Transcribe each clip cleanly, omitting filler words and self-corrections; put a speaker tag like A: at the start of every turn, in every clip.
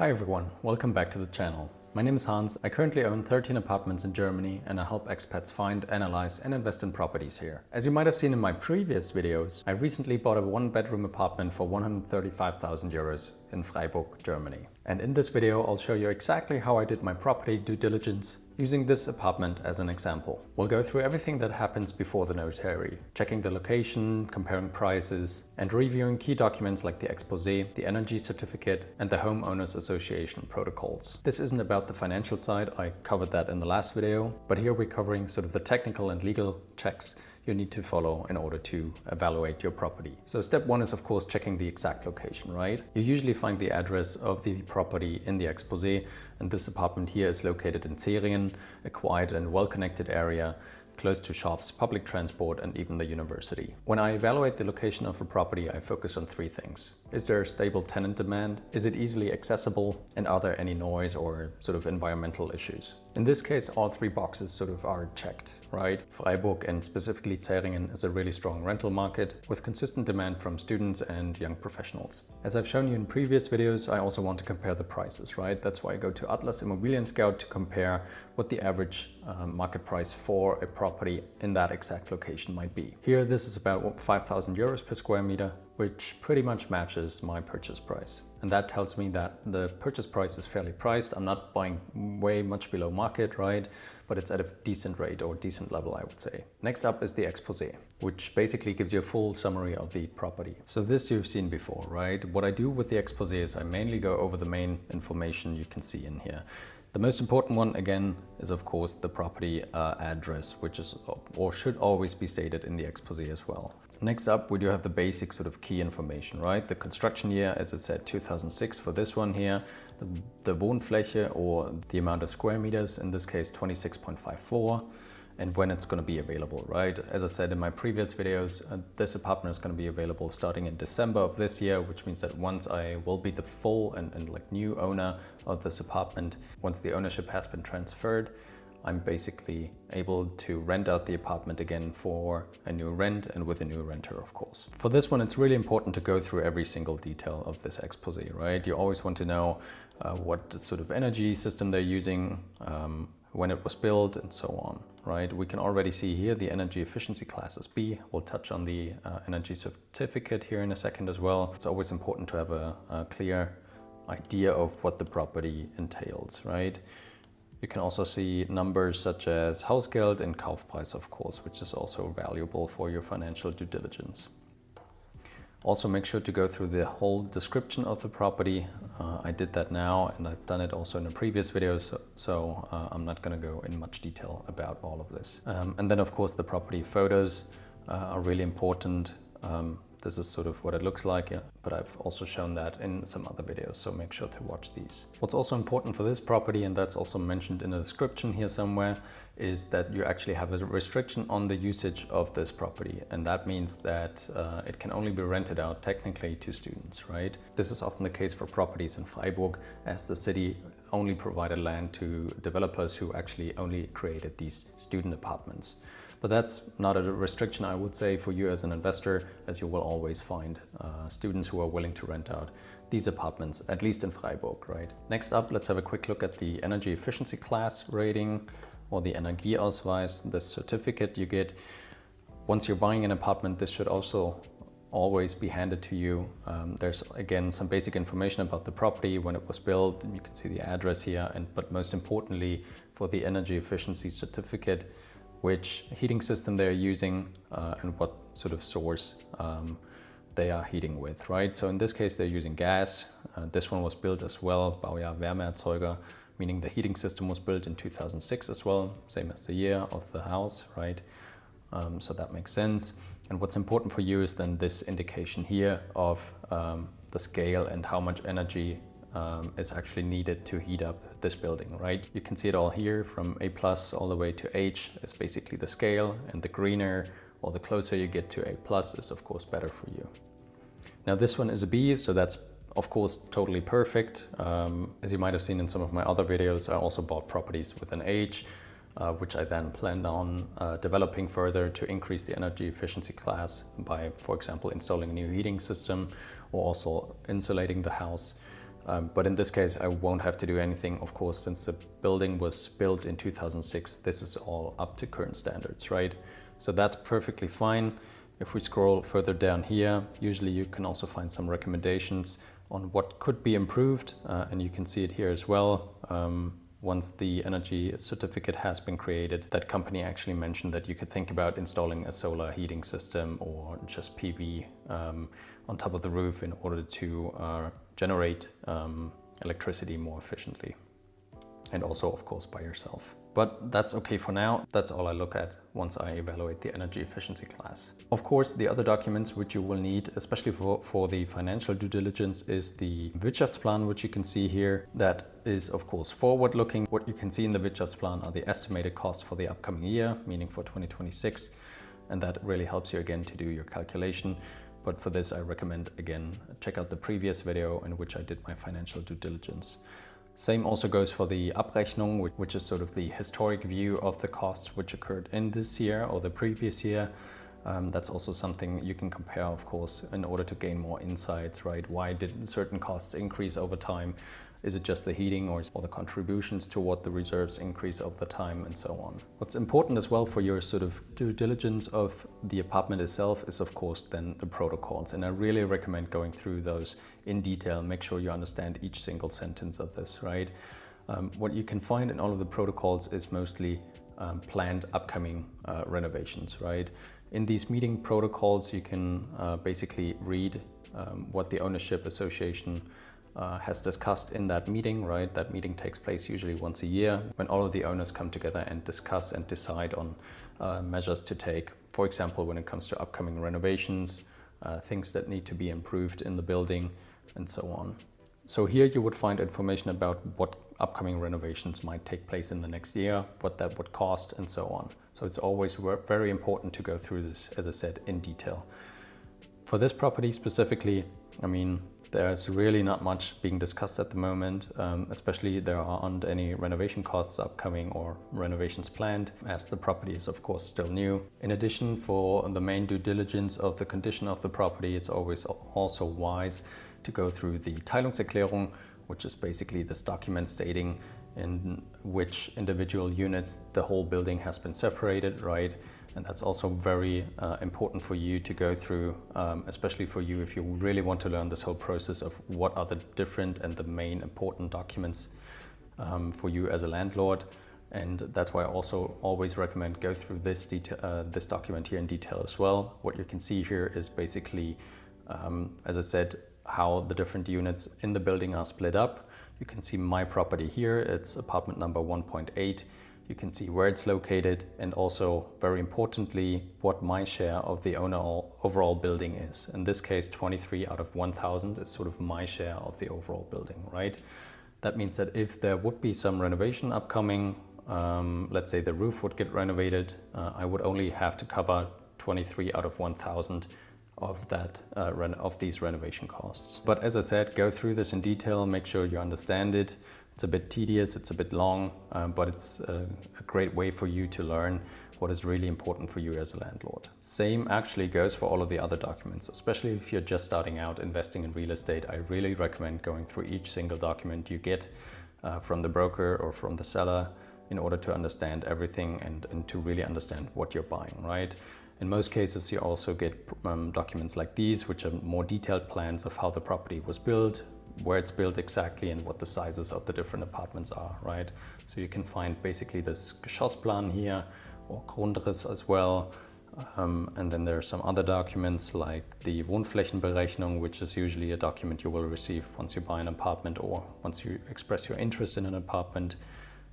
A: Hi everyone, welcome back to the channel. My name is Hans. I currently own 13 apartments in Germany and I help expats find, analyze and invest in properties here. As you might have seen in my previous videos, I recently bought a one-bedroom apartment for 135,000 euros in Freiburg, Germany. And in this video, I'll show you exactly how I did my property due diligence using this apartment as an example. We'll go through everything that happens before the notary, checking the location, comparing prices, and reviewing key documents like the Exposé, the energy certificate, and the Homeowners Association protocols. This isn't about the financial side, I covered that in the last video, but here we're covering sort of the technical and legal checks you need to follow in order to evaluate your property. So step one is of course checking the exact location, right? You usually find the address of the property in the Exposé, and this apartment here is located in Zeringen, a quiet and well-connected area, close to shops, public transport, and even the university. When I evaluate the location of a property, I focus on three things. Is there a stable tenant demand? Is it easily accessible? And are there any noise or sort of environmental issues? In this case, all three boxes sort of are checked, right? Freiburg and specifically Zeringen is a really strong rental market with consistent demand from students and young professionals. As I've shown you in previous videos, I also want to compare the prices, right? That's why I go to Atlas Immobilien Scout to compare what the average market price for a property in that exact location might be. Here, this is about 5,000 euros per square meter, which pretty much matches my purchase price. And that tells me that the purchase price is fairly priced. I'm not buying way much below market, right? But it's at a decent rate or decent level, I would say. Next up is the Exposé, which basically gives you a full summary of the property. So this you've seen before, right? What I do with the Exposé is I mainly go over the main information you can see in here. The most important one, again, is of course the property address, which is or should always be stated in the Exposé as well. Next up, we do have the basic sort of key information, right? The construction year, as I said, 2006 for this one here. The Wohnfläche, or the amount of square meters, in this case 26.54, and when it's going to be available, right? As I said in my previous videos, this apartment is going to be available starting in December of this year, which means that once I will be the full and like new owner of this apartment, once the ownership has been transferred, I'm basically able to rent out the apartment again for a new rent and with a new renter, of course. For this one, it's really important to go through every single detail of this Exposé, right? You always want to know what sort of energy system they're using, when it was built, and so on, right? We can already see here the energy efficiency class is B. We'll touch on the energy certificate here in a second as well. It's always important to have a clear idea of what the property entails, right? You can also see numbers such as Hausgeld and Kaufpreis, of course, which is also valuable for your financial due diligence. Also make sure to go through the whole description of the property. I did that now, and I've done it also in a previous video, so I'm not going to go in much detail about all of this. And then of course the property photos are really important. This is sort of what it looks like, but I've also shown that in some other videos, so make sure to watch these. What's also important for this property, and that's also mentioned in the description here somewhere, is that you actually have a restriction on the usage of this property. And that means that it can only be rented out technically to students, right? This is often the case for properties in Freiburg, as the city only provided land to developers who actually only created these student apartments. But that's not a restriction, I would say, for you as an investor, as you will always find students who are willing to rent out these apartments, at least in Freiburg, right? Next up, let's have a quick look at the energy efficiency class rating, or the Energieausweis, the certificate you get. Once you're buying an apartment, this should also always be handed to you. There's again some basic information about the property, when it was built, and you can see the address here, but most importantly for the energy efficiency certificate, which heating system they're using and what sort of source they are heating with, right? So in this case, they're using gas. This one was built as well, Baujahr Wärmeerzeuger, meaning the heating system was built in 2006 as well, same as the year of the house, right? So that makes sense. And what's important for you is then this indication here of the scale and how much energy is actually needed to heat up this building, right? You can see it all here from A+ all the way to H is basically the scale, and the greener or the closer you get to A+ is of course better for you. Now this one is a B, so that's of course totally perfect. As you might have seen in some of my other videos, I also bought properties with an H, which I then planned on developing further to increase the energy efficiency class by, for example, installing a new heating system or also insulating the house. But in this case, I won't have to do anything, of course, since the building was built in 2006. This is all up to current standards, right? So that's perfectly fine. If we scroll further down here, usually you can also find some recommendations on what could be improved, and you can see it here as well. Once the energy certificate has been created, that company actually mentioned that you could think about installing a solar heating system or just PV on top of the roof in order to generate electricity more efficiently. And also, of course, by yourself. But that's okay for now. That's all I look at once I evaluate the energy efficiency class. Of course, the other documents which you will need, especially for the financial due diligence, is the Wirtschaftsplan, which you can see here. That is, of course, forward-looking. What you can see in the Wirtschaftsplan are the estimated costs for the upcoming year, meaning for 2026. And that really helps you again to do your calculation. But for this, I recommend, again, check out the previous video in which I did my financial due diligence. Same also goes for the Abrechnung, which is sort of the historic view of the costs which occurred in this year or the previous year. That's also something you can compare, of course, in order to gain more insights, right? Why did certain costs increase over time? Is it just the heating or the contributions toward the reserves increase over the time and so on? What's important as well for your sort of due diligence of the apartment itself is, of course, then the protocols. And I really recommend going through those in detail. Make sure you understand each single sentence of this, right? What you can find in all of the protocols is mostly planned upcoming renovations, right? In these meeting protocols, you can basically read what the ownership association has discussed in that meeting, right? That meeting takes place usually once a year when all of the owners come together and discuss and decide on measures to take. For example, when it comes to upcoming renovations, things that need to be improved in the building and so on. So here you would find information about what upcoming renovations might take place in the next year, what that would cost and so on. So it's always very important to go through this, as I said, in detail. For this property specifically, I mean, there's really not much being discussed at the moment, especially there aren't any renovation costs upcoming or renovations planned, as the property is of course still new. In addition, for the main due diligence of the condition of the property, it's always also wise to go through the Teilungserklärung, which is basically this document stating in which individual units the whole building has been separated, right? And that's also very important for you to go through, especially for you if you really want to learn this whole process of what are the different and the main important documents for you as a landlord. And that's why I also always recommend go through this document here in detail as well. What you can see here is basically, as I said, how the different units in the building are split up. You can see my property here, it's apartment number 1.8. You can see where it's located and also, very importantly, what my share of the overall building is. In this case, 23 out of 1,000 is sort of my share of the overall building, right? That means that if there would be some renovation upcoming, let's say the roof would get renovated, I would only have to cover 23 out of 1,000 of these renovation costs. But as I said, go through this in detail, make sure you understand it. It's a bit tedious, it's a bit long, but it's a great way for you to learn what is really important for you as a landlord. Same actually goes for all of the other documents, especially if you're just starting out investing in real estate. I really recommend going through each single document you get from the broker or from the seller in order to understand everything and to really understand what you're buying, right? In most cases, you also get documents like these, which are more detailed plans of how the property was built, where it's built exactly, and what the sizes of the different apartments are, right? So you can find basically this Geschossplan here, or Grundriss as well. And then there are some other documents like the Wohnflächenberechnung, which is usually a document you will receive once you buy an apartment or once you express your interest in an apartment.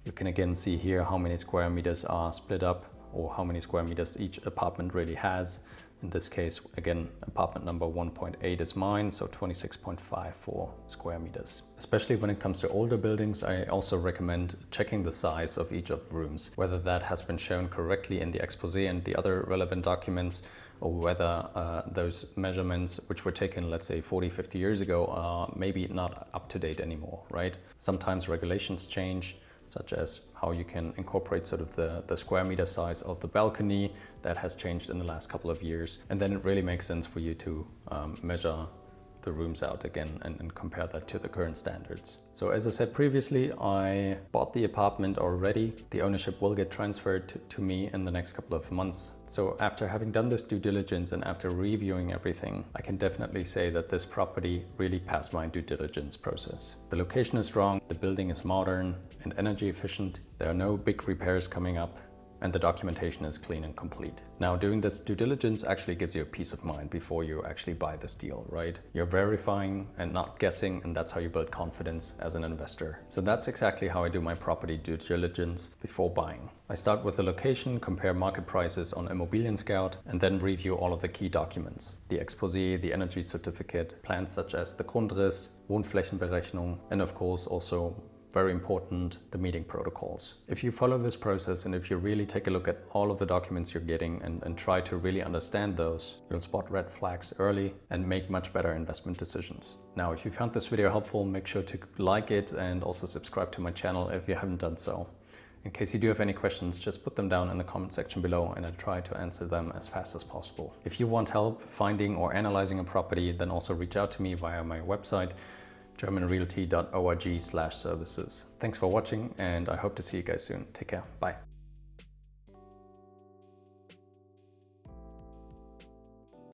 A: You can again see here how many square meters are split up, or how many square meters each apartment really has. In this case, again, apartment number 1.8 is mine, so 26.54 square meters. Especially when it comes to older buildings, I also recommend checking the size of each of the rooms, whether that has been shown correctly in the exposé and the other relevant documents, or whether those measurements, which were taken, let's say, 40, 50 years ago, are maybe not up to date anymore, right? Sometimes regulations change, such as how you can incorporate sort of the square meter size of the balcony. That has changed in the last couple of years. And then it really makes sense for you to measure the rooms out again and compare that to the current standards. So as I said previously, I bought the apartment already. The ownership will get transferred to me in the next couple of months. So after having done this due diligence and after reviewing everything, I can definitely say that this property really passed my due diligence process. The location is strong, the building is modern and energy efficient. There are no big repairs coming up, and the documentation is clean and complete. Now, doing this due diligence actually gives you a peace of mind before you actually buy this deal, right? You're verifying and not guessing, and that's how you build confidence as an investor. So that's exactly how I do my property due diligence before buying. I start with the location, compare market prices on Immobilien Scout, and then review all of the key documents. The Exposé, the energy certificate, plans such as the Grundriss, Wohnflächenberechnung, and of course also very important, the meeting protocols. If you follow this process and if you really take a look at all of the documents you're getting and try to really understand those, you'll spot red flags early and make much better investment decisions. Now, if you found this video helpful, make sure to like it and also subscribe to my channel if you haven't done so. In case you do have any questions, just put them down in the comment section below and I'll try to answer them as fast as possible. If you want help finding or analyzing a property, then also reach out to me via my website, germanrealty.org/services. Thanks for watching and I hope to see you guys soon. Take care. Bye.